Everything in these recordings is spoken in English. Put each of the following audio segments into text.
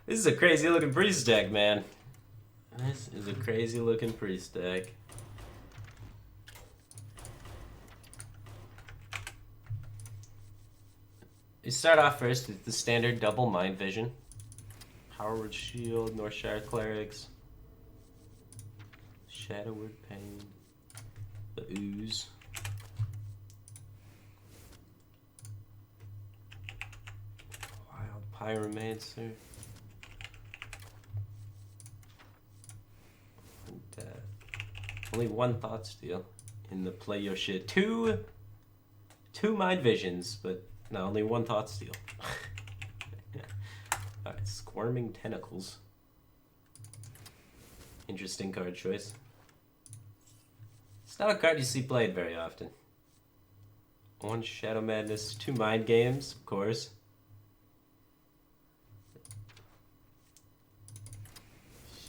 This is a crazy looking priest deck, man. This is a crazy looking priest deck. You start off first with the standard double mind vision. Powerward Shield, Northshire Clerics, Shadowward Pain, the Ooze. Wild Pyromancer. And, only one Thought Steal in the play your shit. Two mind visions, but no, only one Thought Steal. Alright, Squirming Tentacles. Interesting card choice. It's not a card you see played very often. One Shadow Madness, two Mind Games, of course.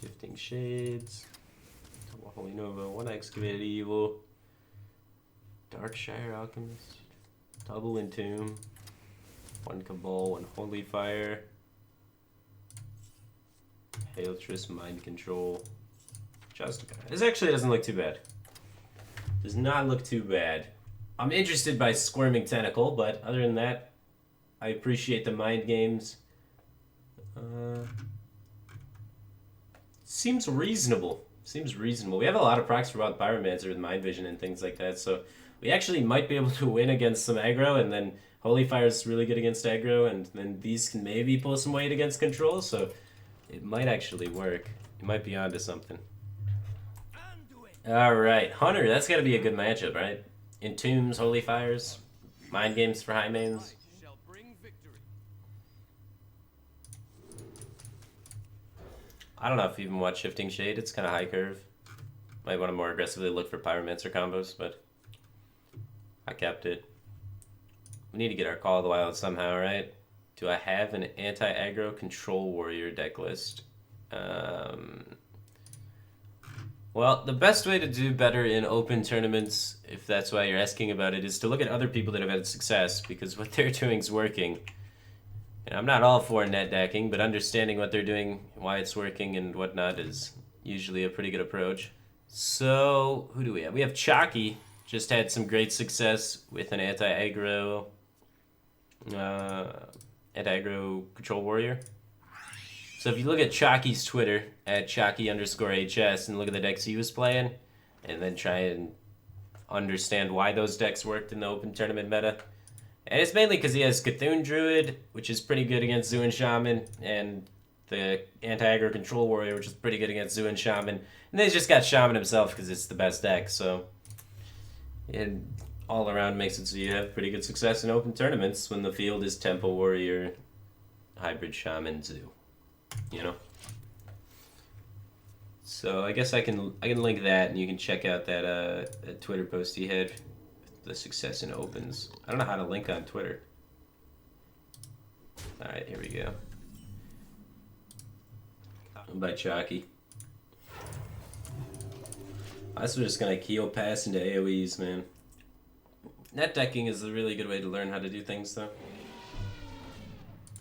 Shifting Shades. Double Holy Nova, one Excavated Evil. Darkshire Alchemist. Double Entomb. One Cabal, one Holy Fire. Hailtress, Mind Control. Justica. This actually doesn't look too bad. Does not look too bad. I'm interested by Squirming Tentacle, but other than that, I appreciate the mind games. Seems reasonable. Seems reasonable. We have a lot of procs for Wild Pyromancer with Mind Vision and things like that, so we actually might be able to win against some aggro, and then Holy Fire is really good against aggro, and then these can maybe pull some weight against control, so it might actually work. You might be onto something. Alright, Hunter, that's gotta be a good matchup, right? Entombs, Holy Fires, Mind Games for high mains. I don't know if you even watch Shifting Shade, it's kind of high curve. Might want to more aggressively look for Pyromancer combos, but I kept it. We need to get our Call of the Wild somehow, right? Do I have an anti-aggro control warrior deck list? Well, the best way to do better in open tournaments, if that's why you're asking about it, is to look at other people that have had success, because what they're doing is working. And I'm not all for net decking, but understanding what they're doing, why it's working, and whatnot is usually a pretty good approach. So, who do we have? We have Chalky, just had some great success with an anti-aggro control warrior. So if you look at Chalky's Twitter, at Chalky_HS, and look at the decks he was playing, and then try and understand why those decks worked in the open tournament meta. And it's mainly because he has Cthulhu Druid, which is pretty good against Zoo and Shaman, and the anti-aggro control warrior, which is pretty good against Zoo and Shaman. And then he's just got Shaman himself because it's the best deck, so it all around makes it so you have pretty good success in open tournaments when the field is Tempo Warrior, Hybrid Shaman, Zoo. You know? So I guess I can link that, and you can check out that Twitter post he had, the success in opens. I don't know how to link on Twitter. All right, here we go. By Chalky. I was just gonna Keel pass into AoEs, man. Net decking is a really good way to learn how to do things, though.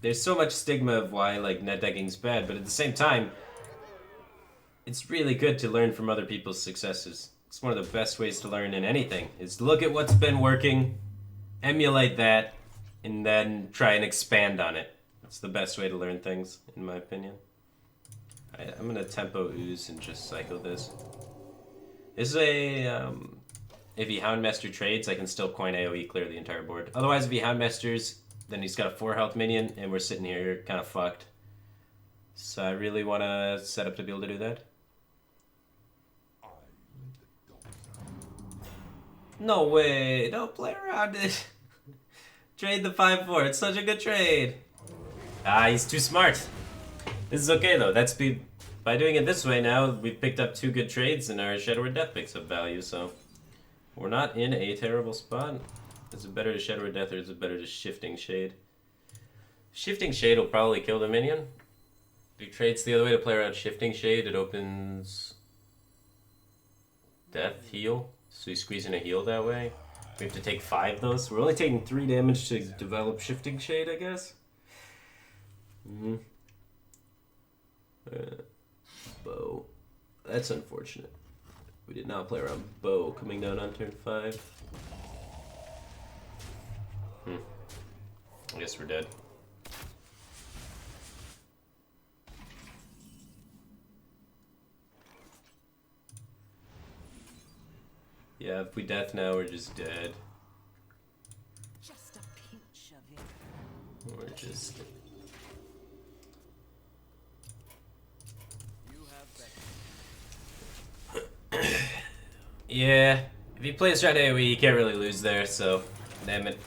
There's so much stigma of why like net decking's bad, but at the same time, it's really good to learn from other people's successes. It's one of the best ways to learn in anything, is look at what's been working, emulate that, and then try and expand on it. It's the best way to learn things, in my opinion. Alright, I'm gonna Tempo Ooze and just cycle this. This is a, if he Houndmaster trades, I can still coin AoE clear the entire board. Otherwise, if he Houndmasters, then he's got a 4 health minion, and we're sitting here kind of fucked. So I really want to set up to be able to do that. No way, don't play around it. Trade the 5-4, it's such a good trade. Ah, he's too smart. This is okay though, by doing it this way now, we've picked up 2 good trades and our Shadow Word Death picks up value, so we're not in a terrible spot. Is it better to Shadow Word Death or is it better to Shifting Shade? Shifting Shade will probably kill the minion. If he trades the other way to play around Shifting Shade, it opens Death, Heal. So he's squeezing a heal that way. We have to take 5 though, so we're only taking 3 damage to develop Shifting Shade, I guess. That's unfortunate. We did not play around Bow coming down on turn 5. I guess we're dead. Yeah, if we death now, we're just dead. Just a pinch of it. We're just... Yeah, if he plays right AoE, you can't really lose there, so damn it.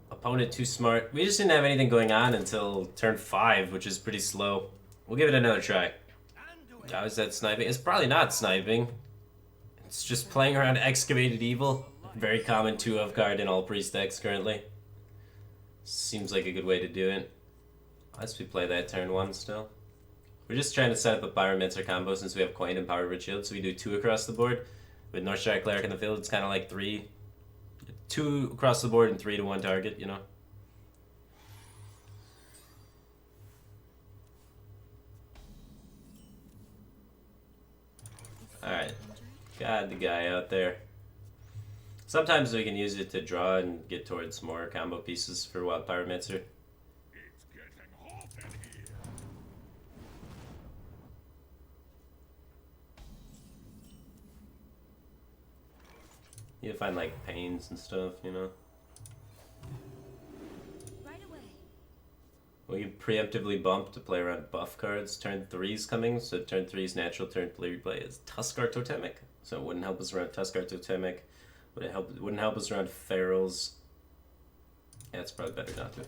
Opponent too smart. We just didn't have anything going on until turn 5, which is pretty slow. We'll give it another try. How is that sniping? It's probably not sniping. It's just playing around Excavated Evil. Very common 2-of card in all priest decks currently. Seems like a good way to do it. Unless we play that turn 1 still. We're just trying to set up a Pyromancer combo since we have Coin and Power Rich Shield, so we do 2 across the board. With Northshire Cleric in the field, it's kind of like 2 across the board and 3 to 1 target, you know? Alright. Got the guy out there. Sometimes we can use it to draw and get towards more combo pieces for Wild Pyromancer. You find like pains and stuff, you know? Right away. We can preemptively bump to play around buff cards. Turn 3's coming, so turn 3's natural, turn 3 play is Tuskar Totemic. So it wouldn't help us around Tuskar Totemic. Wouldn't help us around Ferals. Yeah, it's probably better not to. It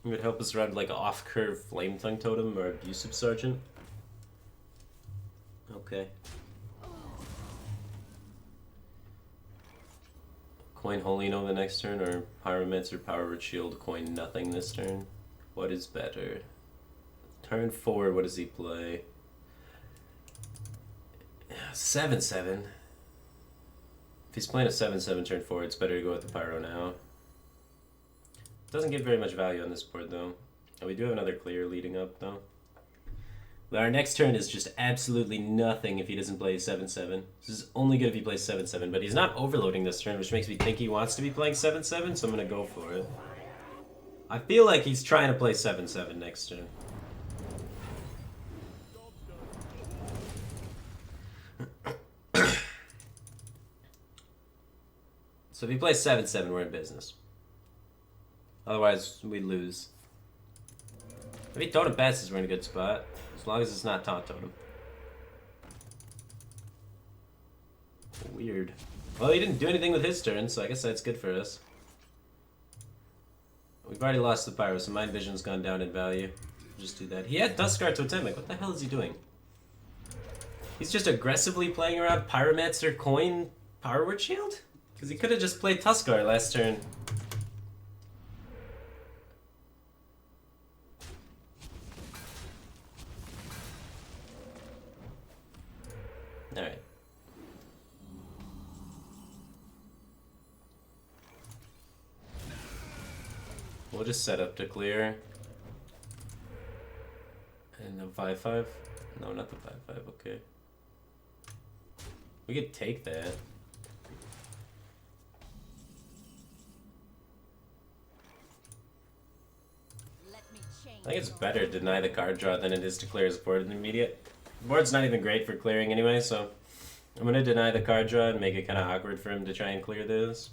would help us around like off-curve Flame Tongue Totem or Abusive Sergeant. Okay. Coin Holino the next turn, or Pyromancer Power Rich Shield, coin nothing this turn. What is better? Turn 4, what does he play? 7/7. If he's playing a 7/7 turn 4, it's better to go with the Pyro now. Doesn't get very much value on this board though. And we do have another clear leading up though. But our next turn is just absolutely nothing if he doesn't play 7/7. This is only good if he plays 7/7, but he's not overloading this turn, which makes me think he wants to be playing 7/7, so I'm going to go for it. I feel like he's trying to play 7/7 next turn. So if he plays 7/7, we're in business. Otherwise, we lose. If he Totem passes, we're in a good spot. As long as it's not Taunt Totem. Weird. Well, he didn't do anything with his turn, so I guess that's good for us. We've already lost the Pyro, so Mind Vision's gone down in value. Just do that. He had Tuskar Totemic. What the hell is he doing? He's just aggressively playing around Pyromancer Coin Power Word Shield? Because he could have just played Tuskar last turn. Alright. We'll just set up to clear. And then 5/5? No, not the 5/5, okay. We could take that. I think it's better to deny the card draw than it is to clear his board in the immediate. The board's not even great for clearing anyway, so I'm going to deny the card draw and make it kind of awkward for him to try and clear this.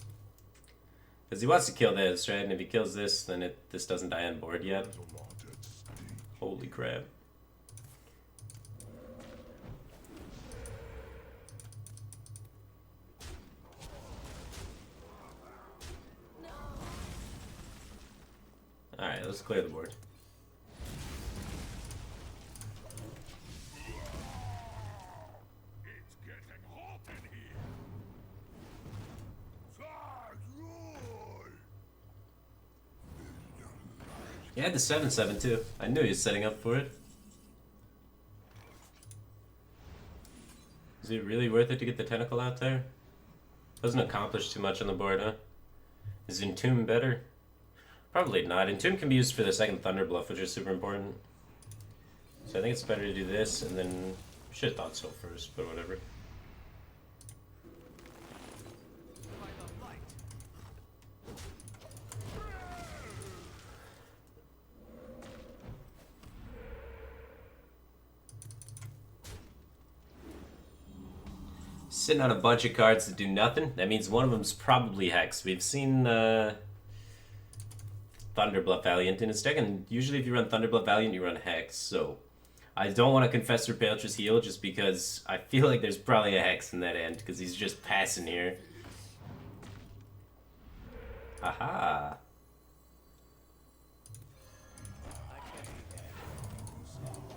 Because he wants to kill this, right? And if he kills this, then this doesn't die on board yet. Holy crap. Alright, let's clear the board. He had the 7/7 too. I knew he was setting up for it. Is it really worth it to get the Tentacle out there? Doesn't accomplish too much on the board, huh? Is Entomb better? Probably not. Entomb can be used for the second Thunder Bluff, which is super important. So I think it's better to do this and then Should have thought so first, but whatever. Sitting on a bunch of cards that do nothing. That means one of them's probably Hex. We've seen Thunderblood Valiant in his deck, and usually if you run Thunderblood Valiant, you run Hex. So I don't want to Confessor Paelch's heal just because I feel like there's probably a Hex in that end because he's just passing here. Aha.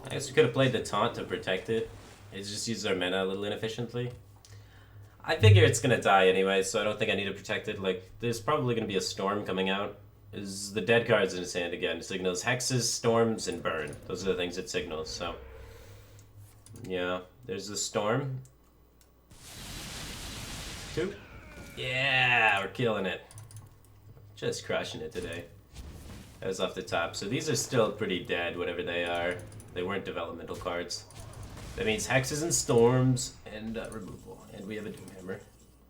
I guess we could have played the taunt to protect it. It just uses our mana a little inefficiently. I figure it's gonna die anyway, so I don't think I need to protect it. Like, there's probably gonna be a storm coming out. Is the dead cards in his hand again. It signals hexes, storms, and burn. Those are the things it signals, so. Yeah, there's the storm. 2. Yeah, we're killing it. Just crushing it today. That was off the top. So these are still pretty dead, whatever they are. They weren't developmental cards. That means hexes and storms and removal. And we have a Doomhammer.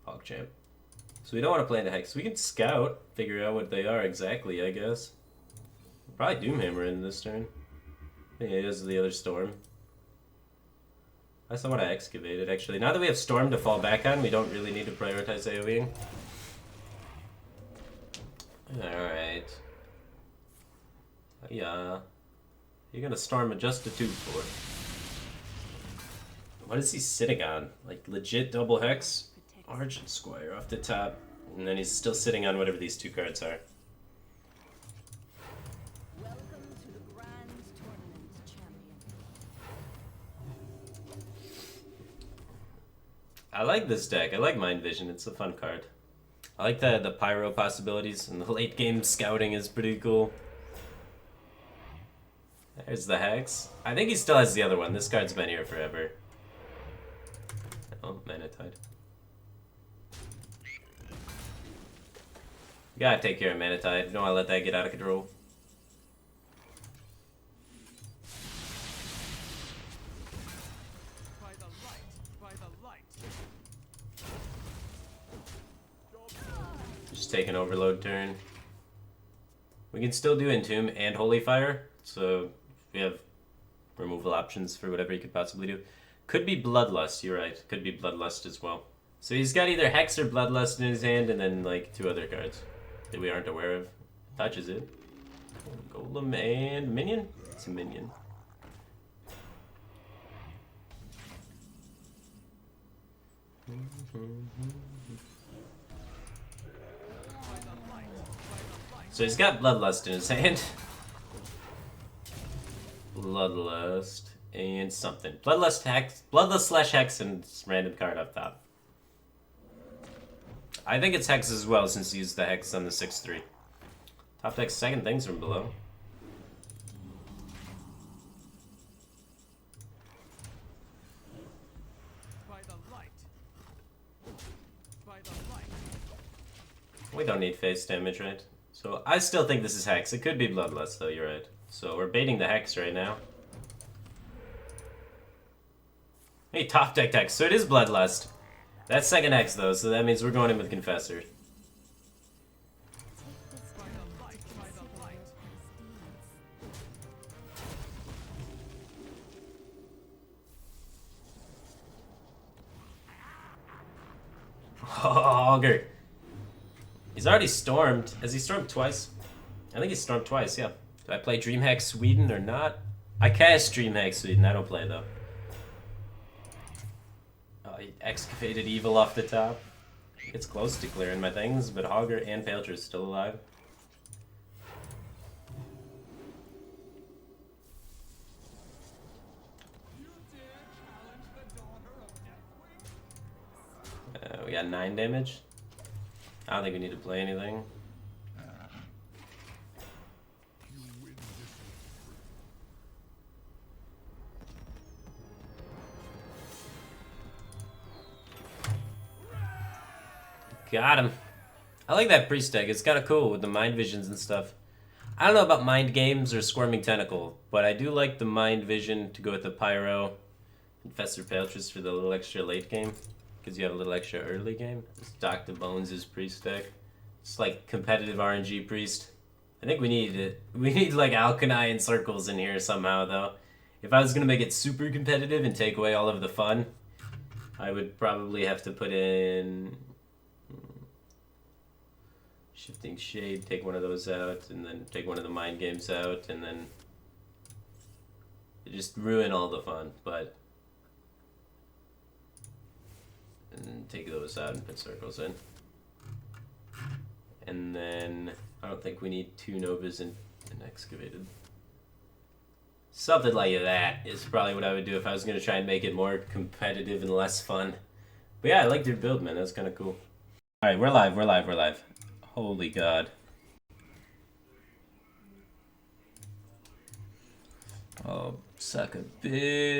PogChamp. So we don't want to play into hex. We can scout, figure out what they are exactly, I guess. Probably Doomhammer in this turn. I think it is the other storm. I still want to excavate it, actually. Now that we have storm to fall back on, we don't really need to prioritize AoEing. Alright. Yeah. You're gonna storm adjust to 2 for. What is he sitting on? Like legit double hex? Argent Squire off the top. And then he's still sitting on whatever these 2 cards are. Welcome to the Grand Tournament, champion. I like this deck. I like Mind Vision. It's a fun card. I like the pyro possibilities, and the late game scouting is pretty cool. There's the hex. I think he still has the other one. This card's been here forever. Oh, Mana Tide. You gotta take care of Mana Tide. You don't wanna let that get out of control. By the light, by the light. Just take an overload turn. We can still do Entomb and Holy Fire, so we have removal options for whatever he could possibly do. Could be Bloodlust, you're right. Could be Bloodlust as well. So he's got either Hex or Bloodlust in his hand, and then like 2 other cards that we aren't aware of. Touches it. Golem and Minion? It's a Minion. So he's got Bloodlust in his hand. Bloodlust and something. Bloodlust Hex, Bloodlust / Hex, and random card up top. I think it's Hex as well since he used the Hex on the 6/3. Top deck second things from below. By the light. By the light. We don't need face damage, right? So I still think this is Hex. It could be Bloodlust though, you're right. So we're baiting the Hex right now. Hey, top deck Hex. So it is Bloodlust. That's second Hex though, so that means we're going in with Confessor. By the light, by the light. Augur. He's already stormed. Has he stormed twice? I think he's stormed twice, yeah. Do I play DreamHack Sweden or not? I cast DreamHack Sweden. I don't play though. Oh, he excavated evil off the top. It's close to clearing my things, but Augur and Paelcher is still alive. We got 9 damage. I don't think we need to play anything. Got him. I like that priest deck. It's kind of cool with the mind visions and stuff. I don't know about mind games or squirming tentacle, but I do like the mind vision to go with the pyro Infestor Paltress for the little extra late game, because you have a little extra early game. This DoctaBones' priest deck. It's like competitive RNG priest. I think we need it. We need like Alkali and circles in here somehow though. If I was gonna make it super competitive and take away all of the fun, I would probably have to put in Shifting Shade, take one of those out, and then take one of the mind games out, and then just ruin all the fun, but and then take those out and put circles in. And then I don't think we need 2 Novas and Excavated. Something like that is probably what I would do if I was going to try and make it more competitive and less fun. But yeah, I liked your build, man. That's kind of cool. Alright, we're live. Holy God. Oh, suck a bitch.